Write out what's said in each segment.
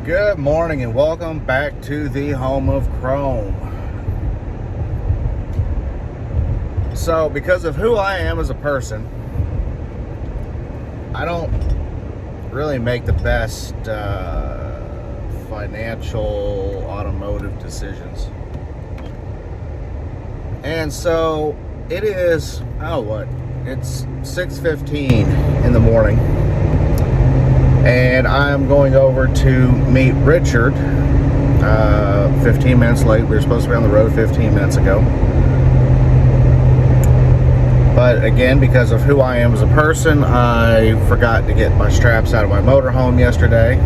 Good morning and welcome back to the home of Chrome. So, because of who I am as a person, I don't really make the best financial automotive decisions. And so it is, it's 6:15 in the morning. And I'm going over to meet Richard 15 minutes late. We were supposed to be on the road 15 minutes ago. But again, because of who I am as a person, I forgot to get my straps out of my motorhome yesterday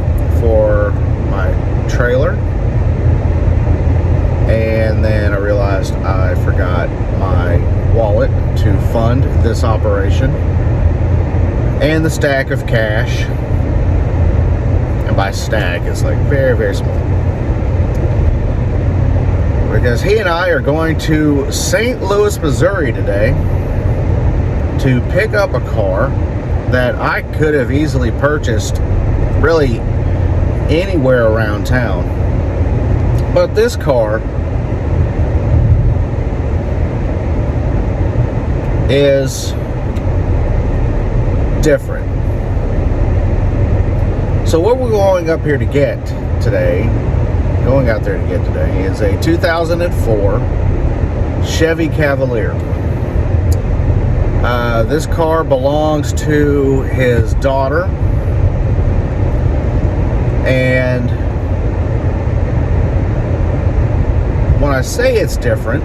for my trailer. And then I realized I forgot my wallet to fund this operation. And the stack of cash. By stack, it's like very, very small. Because he and I are going to St. Louis, Missouri today to pick up a car that I could have easily purchased really anywhere around town. But this car is different. So what we're going out there to get today is a 2004 Chevy Cavalier. This car belongs to his daughter, and when I say it's different,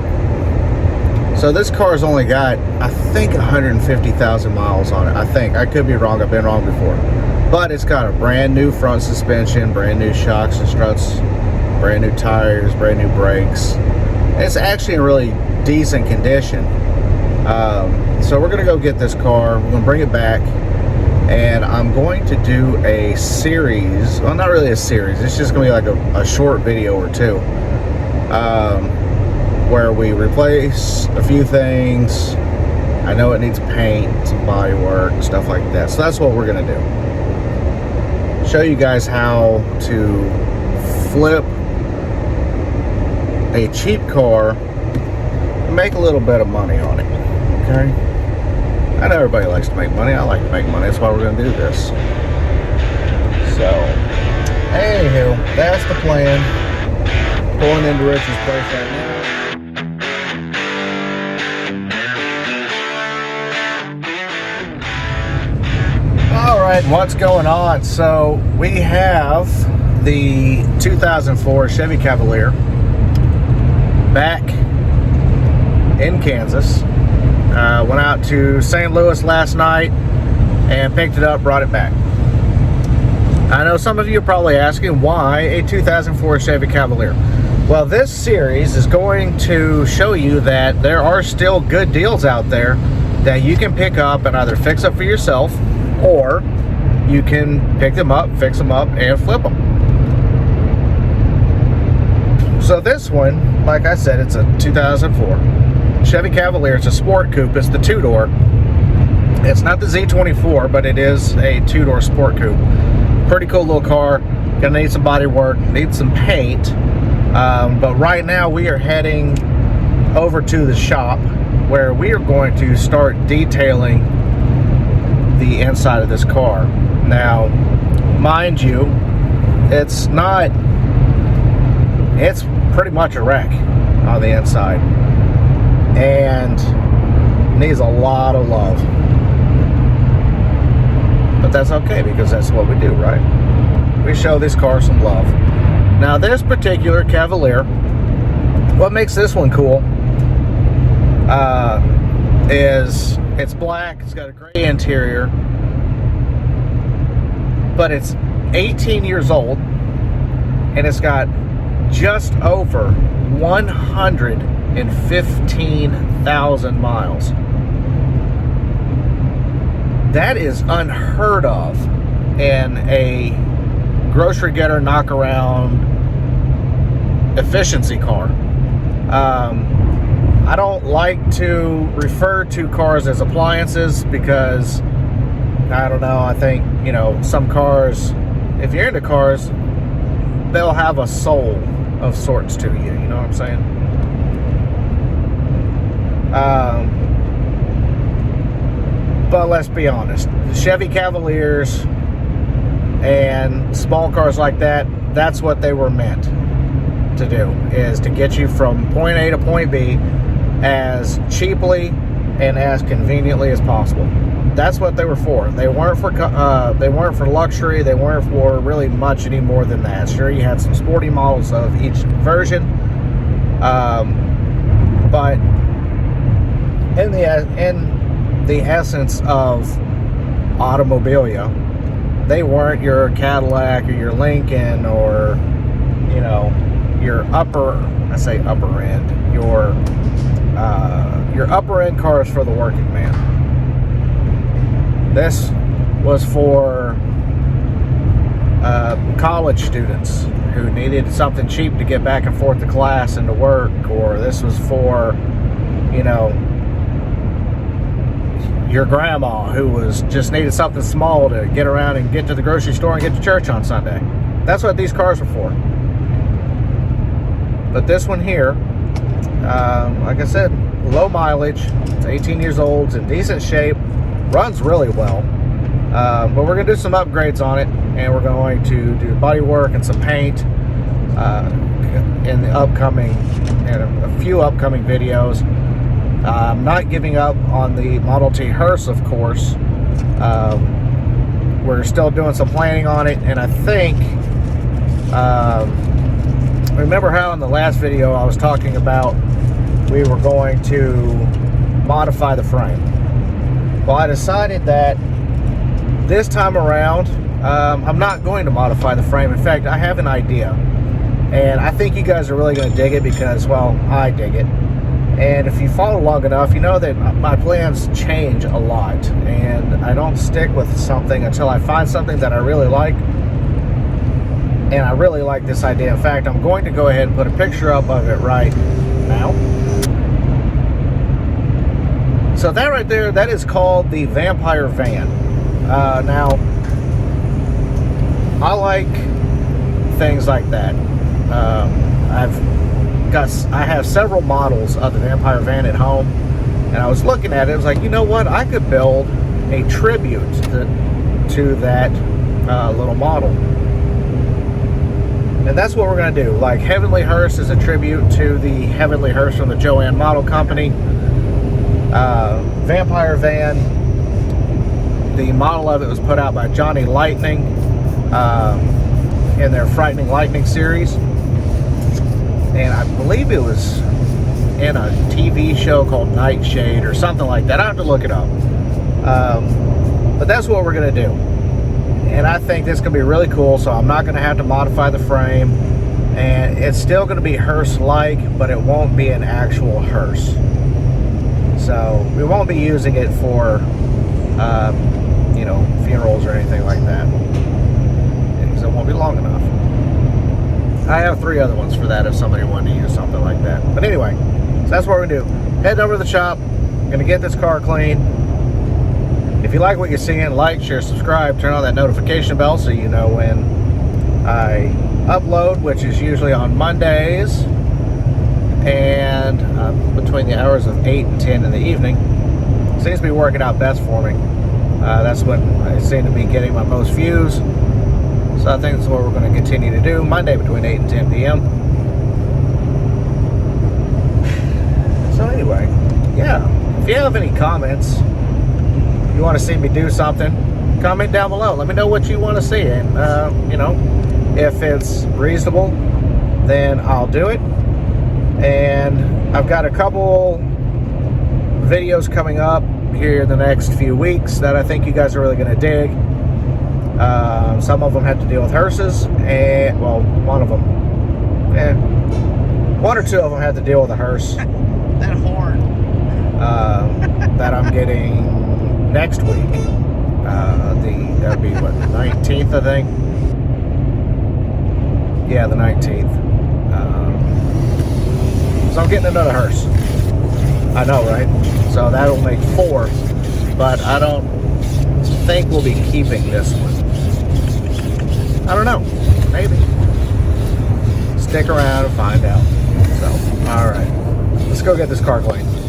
so this car's only got, I think, 150,000 miles on it. I could be wrong. I've been wrong before. But it's got a brand new front suspension, brand new shocks and struts, brand new tires, brand new brakes. It's actually in really decent condition. So we're going to go get this car. We're going to bring it back. And I'm going to do a series. Well, not really a series. It's just going to be like a short video or two. Where we replace a few things. I know it needs paint, some body work, stuff like that. So that's what we're going to do. Show you guys how to flip a cheap car and make a little bit of money on it. Okay? I know everybody likes to make money. I like to make money. That's why we're going to do this. So, anywho, that's the plan. Pulling into Richard's place right now. Alright, what's going on? So we have the 2004 Chevy Cavalier back in Kansas. Went out to St. Louis last night and picked it up, brought it back. I know some of you are probably asking why a 2004 Chevy Cavalier. Well, this series is going to show you that there are still good deals out there that you can pick up and either fix up for yourself, or you can pick them up, fix them up, and flip them. So this one, like I said, it's a 2004 Chevy Cavalier. It's a sport coupe. It's the two-door. It's not the Z24, but it is a two-door sport coupe. Pretty cool little car. Gonna need some body work, need some paint. But right now we are heading over to the shop where we are going to start detailing the inside of this car. Now, mind you, it's pretty much a wreck on the inside and needs a lot of love. But that's okay, because that's what we do, right? We show this car some love. Now, this particular Cavalier, what makes this one cool is it's black, it's got a gray interior, but it's 18 years old, and it's got just over 115,000 miles. That is unheard of in a grocery getter knockaround efficiency car. I don't like to refer to cars as appliances because, I don't know, I think, some cars, if you're into cars, they'll have a soul of sorts to you. You know what I'm saying? But let's be honest, the Chevy Cavaliers and small cars like that, that's what they were meant to do, is to get you from point A to point B as cheaply and as conveniently as possible. That's what they were for. They weren't for luxury. They weren't for really much any more than that. Sure, you had some sporty models of each version, but in the essence of automobilia, they weren't your Cadillac or your Lincoln or, you know, your upper end, your upper end cars for the working man. This was for college students who needed something cheap to get back and forth to class and to work, or this was for, you know, your grandma who was just needed something small to get around and get to the grocery store and get to church on Sunday. That's what these cars were for. But this one here, like I said, low mileage, it's 18 years old, it's in decent shape, runs really well. But we're going to do some upgrades on it, and we're going to do body work and some paint in a few upcoming videos. I'm not giving up on the Model T hearse, of course. We're still doing some planning on it, and I think, remember how in the last video I was talking about we were going to modify the frame? Well, I decided that this time around, I'm not going to modify the frame. In fact, I have an idea, and I think you guys are really going to dig it because, well, I dig it. And if you follow long enough, you know that my plans change a lot, and I don't stick with something until I find something that I really like. And I really like this idea. In fact, I'm going to go ahead and put a picture up of it right now. So that right there, that is called the Vampire Van. Now, I like things like that. I have several models of the Vampire Van at home, and I was looking at it. I was like, you know what? I could build a tribute to that little model, and that's what we're going to do. Like Heavenly Hearse is a tribute to the Heavenly Hearse from the Joanne Model Company. Vampire Van, the model of it was put out by Johnny Lightning in their Frightening Lightning series. And I believe it was in a TV show called Nightshade or something like that. I have to look it up. But that's what we're going to do. And I think this is going to be really cool, so I'm not going to have to modify the frame. And it's still going to be hearse-like, but it won't be an actual hearse. So we won't be using it for, you know, funerals or anything like that. Because it won't be long enough. I have 3 other ones for that if somebody wanted to use something like that. But anyway, so that's what we're going to do. Heading over to the shop. Going to get this car clean. If you like what you're seeing, like, share, subscribe, turn on that notification bell so you know when I upload, which is usually on Mondays and between the hours of 8 and 10 in the evening. Seems to be working out best for me. That's when I seem to be getting my most views. So I think that's what we're going to continue to do, Monday between 8 and 10 p.m. So anyway, yeah, if you have any comments, you want to see me do something, comment down below. Let me know what you want to see, and you know, if it's reasonable, then I'll do it. And I've got a couple videos coming up here in the next few weeks that I think you guys are really going to dig. Some of them have to deal with hearses, and well, one of them, 1 or 2 of them had to deal with a hearse. That horn. That I'm getting next week. That'd be what, the 19th, I think. Yeah, the 19th. So I'm getting another hearse. I know, right? So that'll make 4, but I don't think we'll be keeping this one. I don't know. Maybe. stick around and find out. So, all right, let's go get this car cleaned.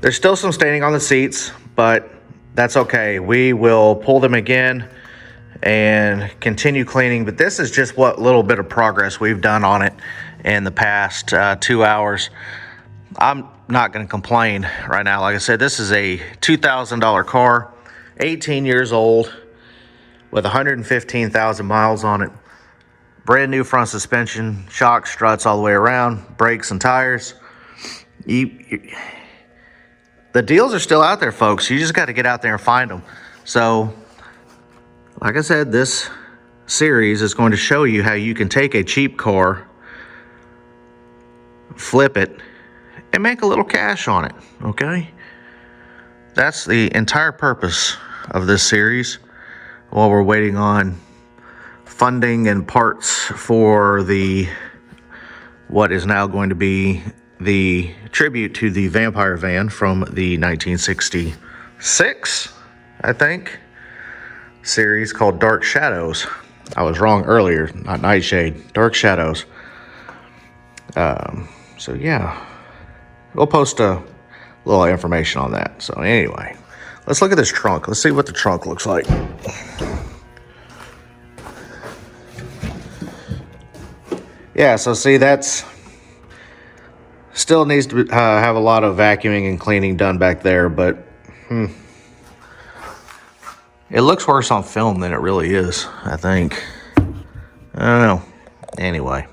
There's still some staining on the seats, but that's okay. We will pull them again and continue cleaning. But this is just what little bit of progress we've done on it in the past 2 hours. I'm not going to complain right now. Like I said, this is a $2,000 car, 18 years old, with 115,000 miles on it. Brand new front suspension, shock struts all the way around, brakes and tires. The deals are still out there, folks. You just got to get out there and find them. So, like I said, this series is going to show you how you can take a cheap car, flip it, and make a little cash on it, okay? That's the entire purpose of this series while we're waiting on funding and parts for what is now going to be the tribute to the vampire van from the 1966, I think, series called Dark Shadows. I was wrong earlier, not Nightshade, Dark Shadows. So yeah, we'll post a little information on that. So anyway, let's look at this trunk. Let's see what the trunk looks like. Yeah, so see, that's still needs to have a lot of vacuuming and cleaning done back there, but it looks worse on film than it really is, I think. I don't know. Anyway,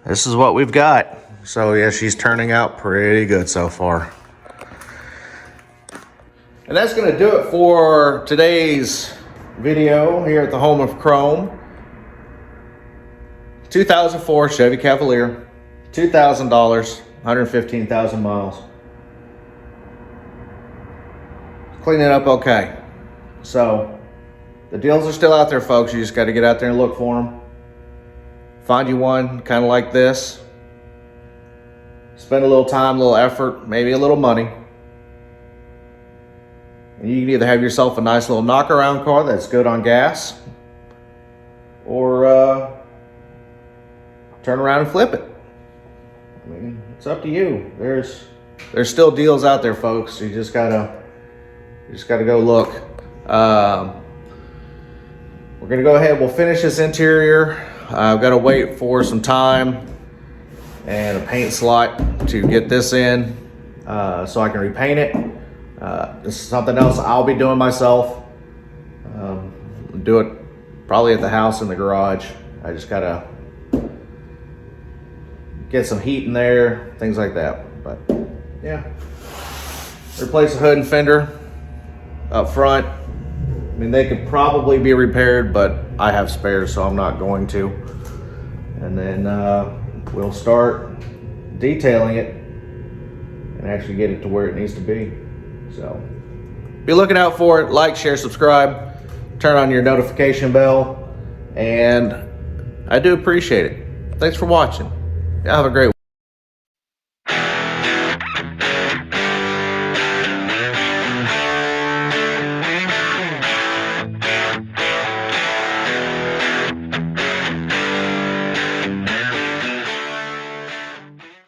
this is what we've got. So yeah, she's turning out pretty good so far. And that's going to do it for today's video here at the home of Chrome. 2004 Chevy Cavalier, $2,000, 115,000 miles. Clean it up okay. So the deals are still out there, folks. You just got to get out there and look for them. Find you one kind of like this. Spend a little time, a little effort, maybe a little money. And you can either have yourself a nice little knock-around car that's good on gas, or turn around and flip it. I mean, it's up to you. There's still deals out there, folks. You just gotta go look. We're gonna go ahead. We'll finish this interior. I've got to wait for some time and a paint slot to get this in, so I can repaint it. This is something else I'll be doing myself. Do it probably at the house in the garage. I just gotta get some heat in there, things like that. But yeah, replace the hood and fender up front. I mean, they could probably be repaired, but I have spares, so I'm not going to. And then we'll start detailing it and actually get it to where it needs to be. So be looking out for it. Like, share, subscribe, turn on your notification bell, and I do appreciate it. Thanks for watching. Have a great one.